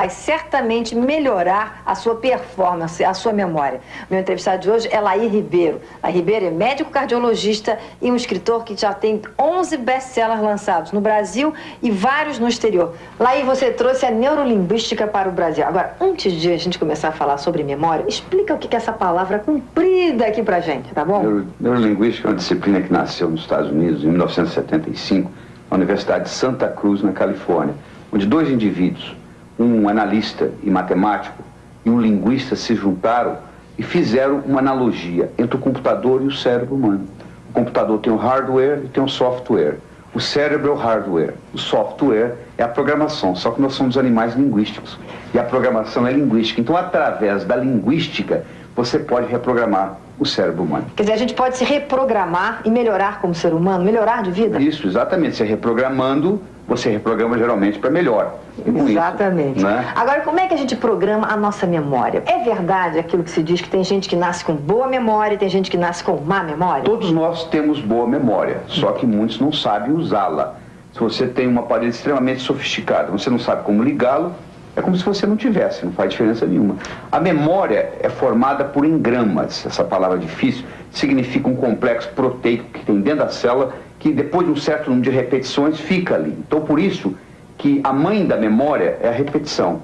vai certamente melhorar a sua performance, a sua memória. Meu entrevistado de hoje é Laí Ribeiro. Laí Ribeiro é médico cardiologista e um escritor que já tem 11 best-sellers lançados no Brasil e vários no exterior. Laí, você trouxe a neurolinguística para o Brasil. Agora, antes de a gente começar a falar sobre memória, explica o que é essa palavra comprida aqui pra gente, tá bom? Neurolinguística é uma disciplina que nasceu nos Estados Unidos em 1975, na Universidade de Santa Cruz, na Califórnia, onde dois indivíduos, um analista e matemático e um linguista, se juntaram e fizeram uma analogia entre o computador e o cérebro humano. O computador tem o hardware e tem o software. O cérebro é o hardware, o software é a programação, só que nós somos animais linguísticos e a programação é linguística. Então, através da linguística, você pode reprogramar o cérebro humano. Quer dizer, a gente pode se reprogramar e melhorar como ser humano, melhorar de vida? Isso, exatamente. Você reprogramando, você reprograma geralmente para melhor. Exatamente. Isso, né? Agora, como é que a gente programa a nossa memória? É verdade aquilo que se diz que tem gente que nasce com boa memória e tem gente que nasce com má memória? Todos nós temos boa memória, só que muitos não sabem usá-la. Se você tem um aparelho extremamente sofisticado, você não sabe como ligá-lo, é como se você não tivesse, não faz diferença nenhuma. A memória é formada por engramas, essa palavra difícil, significa um complexo proteico que tem dentro da célula, que depois de um certo número de repetições fica ali. Então, por isso que a mãe da memória é a repetição.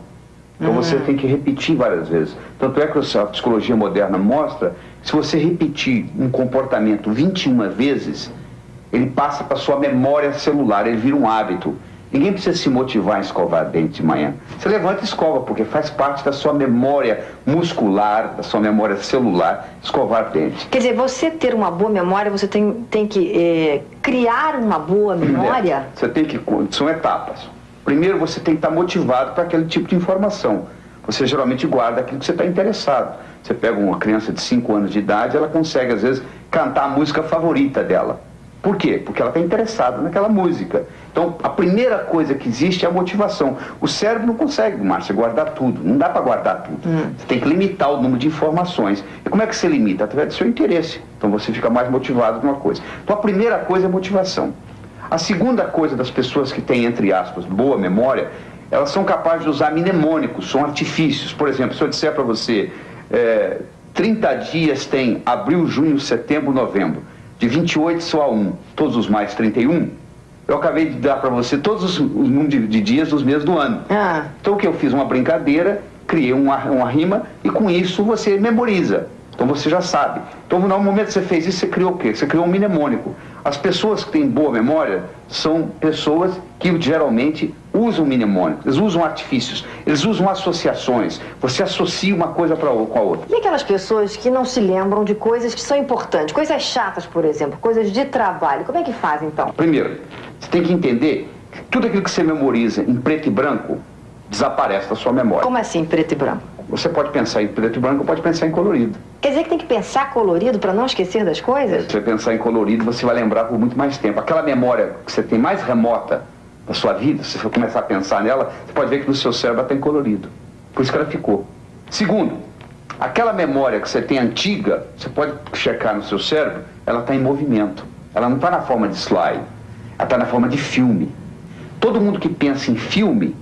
Então você tem que repetir várias vezes. Tanto é que a psicologia moderna mostra que se você repetir um comportamento 21 vezes, ele passa para a sua memória celular, ele vira um hábito. Ninguém precisa se motivar a escovar dente de manhã. Você levanta e escova, porque faz parte da sua memória muscular, da sua memória celular, escovar dente. Quer dizer, você ter uma boa memória, você tem que criar uma boa memória? Você tem que... São etapas. Primeiro, você tem que estar motivado para aquele tipo de informação. Você geralmente guarda aquilo que você está interessado. Você pega uma criança de 5 anos de idade, ela consegue, às vezes, cantar a música favorita dela. Por quê? Porque ela está interessada naquela música. Então, a primeira coisa que existe é a motivação. O cérebro não consegue, Márcia, guardar tudo. Não dá para guardar tudo. Você tem que limitar o número de informações. E como é que você limita? Através do seu interesse. Então, você fica mais motivado com uma coisa. Então, a primeira coisa é a motivação. A segunda coisa das pessoas que têm, entre aspas, boa memória, elas são capazes de usar mnemônicos, são artifícios. Por exemplo, se eu disser para você, 30 dias tem abril, junho, setembro, novembro. De 28 só a 1, todos os mais 31, eu acabei de dar para você todos os números de dias dos meses do ano. Então o que eu fiz? Uma brincadeira, criei uma rima e com isso você memoriza. Então você já sabe. Então no momento que você fez isso, você criou o quê? Você criou um mnemônico. As pessoas que têm boa memória são pessoas que geralmente usam mnemônicos, eles usam artifícios, eles usam associações. Você associa uma coisa com a outra. E aquelas pessoas que não se lembram de coisas que são importantes, coisas chatas, por exemplo, coisas de trabalho, como é que fazem então? Primeiro, você tem que entender que tudo aquilo que você memoriza em preto e branco desaparece da sua memória. Como assim, preto e branco? Você pode pensar em preto e branco ou pode pensar em colorido. Quer dizer que tem que pensar colorido para não esquecer das coisas? Se você pensar em colorido, você vai lembrar por muito mais tempo. Aquela memória que você tem mais remota da sua vida, se você começar a pensar nela, você pode ver que no seu cérebro ela tem colorido. Por isso que ela ficou. Segundo, aquela memória que você tem antiga, você pode checar no seu cérebro, ela está em movimento. Ela não está na forma de slide, ela está na forma de filme. Todo mundo que pensa em filme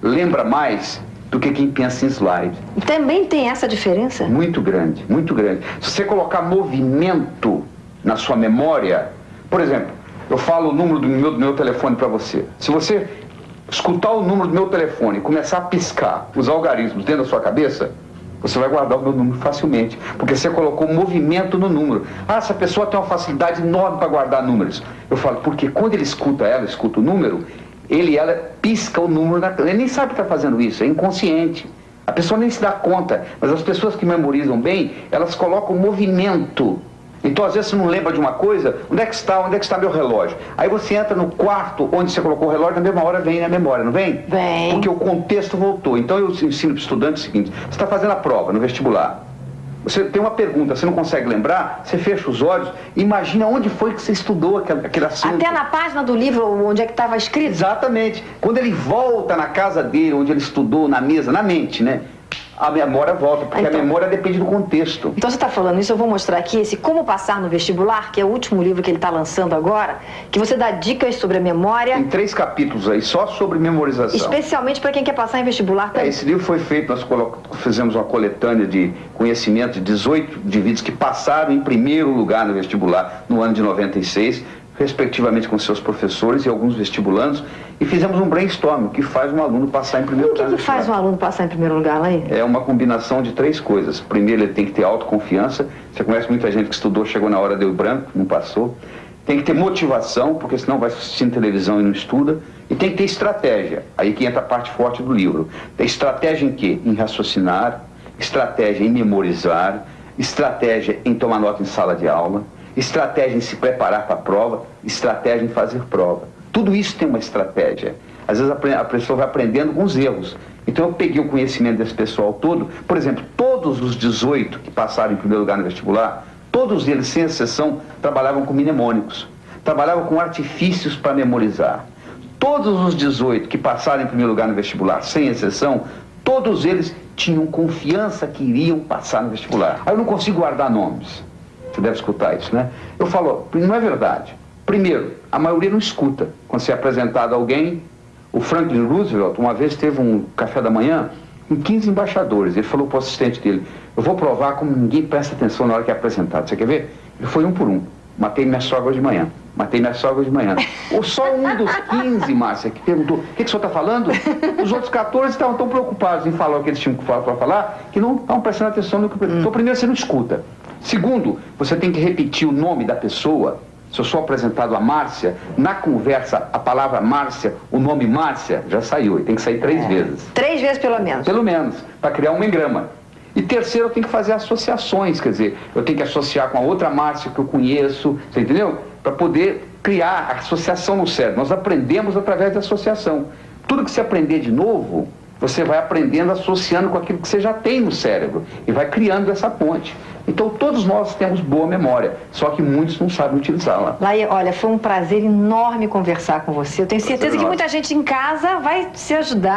lembra mais do que quem pensa em slide. Também tem essa diferença? Muito grande, muito grande. Se você colocar movimento na sua memória, por exemplo, eu falo o número do meu telefone para você. Se você escutar o número do meu telefone e começar a piscar os algarismos dentro da sua cabeça, você vai guardar o meu número facilmente, porque você colocou movimento no número. Essa pessoa tem uma facilidade enorme para guardar números. Eu falo, porque quando ele escuta o número, ela pisca o número, ele nem sabe que está fazendo isso, é inconsciente. A pessoa nem se dá conta, mas as pessoas que memorizam bem, elas colocam movimento. Então, às vezes, você não lembra de uma coisa, onde é que está meu relógio? Aí você entra no quarto onde você colocou o relógio, na mesma hora vem na memória, não vem? Vem. Porque o contexto voltou. Então, eu ensino para o estudante o seguinte, você está fazendo a prova no vestibular, você tem uma pergunta, você não consegue lembrar, você fecha os olhos, imagina onde foi que você estudou aquele assunto. Até na página do livro onde é que estava escrito? Exatamente. Quando ele volta na casa dele, onde ele estudou, na mesa, na mente, né? a memória volta, porque então, a memória depende do contexto. Então você está falando isso, eu vou mostrar aqui esse Como Passar no Vestibular, que é o último livro que ele está lançando agora, que você dá dicas sobre a memória. Tem 3 capítulos aí, só sobre memorização. Especialmente para quem quer passar em vestibular também. Esse livro foi feito, nós fizemos uma coletânea de conhecimento de 18 indivíduos que passaram em primeiro lugar no vestibular no ano de 96, respectivamente com seus professores e alguns vestibulandos, e fizemos um brainstorm, que faz um aluno passar em primeiro lugar. O que faz um aluno passar em primeiro lugar, Laí? É uma combinação de 3 coisas. Primeiro, ele tem que ter autoconfiança. Você conhece muita gente que estudou, chegou na hora, deu branco, não passou. Tem que ter motivação, porque senão vai assistindo televisão e não estuda. E tem que ter estratégia. Aí que entra a parte forte do livro. Tem estratégia em quê? Em raciocinar, estratégia em memorizar, estratégia em tomar nota em sala de aula, estratégia em se preparar para a prova, estratégia em fazer prova. Tudo isso tem uma estratégia. Às vezes a pessoa vai aprendendo com os erros. Então eu peguei o conhecimento desse pessoal todo. Por exemplo, todos os 18 que passaram em primeiro lugar no vestibular, todos eles, sem exceção, trabalhavam com mnemônicos. Trabalhavam com artifícios para memorizar. Todos os 18 que passaram em primeiro lugar no vestibular, sem exceção, todos eles tinham confiança que iriam passar no vestibular. Aí eu não consigo guardar nomes. Você deve escutar isso, né? Eu falo, não é verdade. Primeiro, a maioria não escuta. Quando você é apresentado a alguém, o Franklin Roosevelt, uma vez teve um café da manhã com 15 embaixadores. Ele falou para o assistente dele, eu vou provar como ninguém presta atenção na hora que é apresentado. Você quer ver? Ele foi um por um. Matei minha sogra de manhã. Matei minha sogra de manhã. Ou só um dos 15, Márcia, que perguntou, o que o senhor está falando? Os outros 14 estavam tão preocupados em falar o que eles tinham para falar, que não estavam prestando atenção no que... Então, primeiro, você não escuta. Segundo, você tem que repetir o nome da pessoa. Se eu sou apresentado a Márcia, na conversa, a palavra Márcia, o nome Márcia já saiu. E tem que sair 3 vezes. 3 vezes pelo menos. Pelo menos, para criar um engrama. E terceiro, eu tenho que fazer associações, quer dizer, eu tenho que associar com a outra Márcia que eu conheço, você entendeu? Para poder criar a associação no cérebro. Nós aprendemos através da associação. Tudo que você aprender de novo, você vai aprendendo associando com aquilo que você já tem no cérebro e vai criando essa ponte. Então todos nós temos boa memória, só que muitos não sabem utilizá-la. Laí, olha, foi um prazer enorme conversar com você. Eu tenho certeza que muita gente em casa vai se ajudar.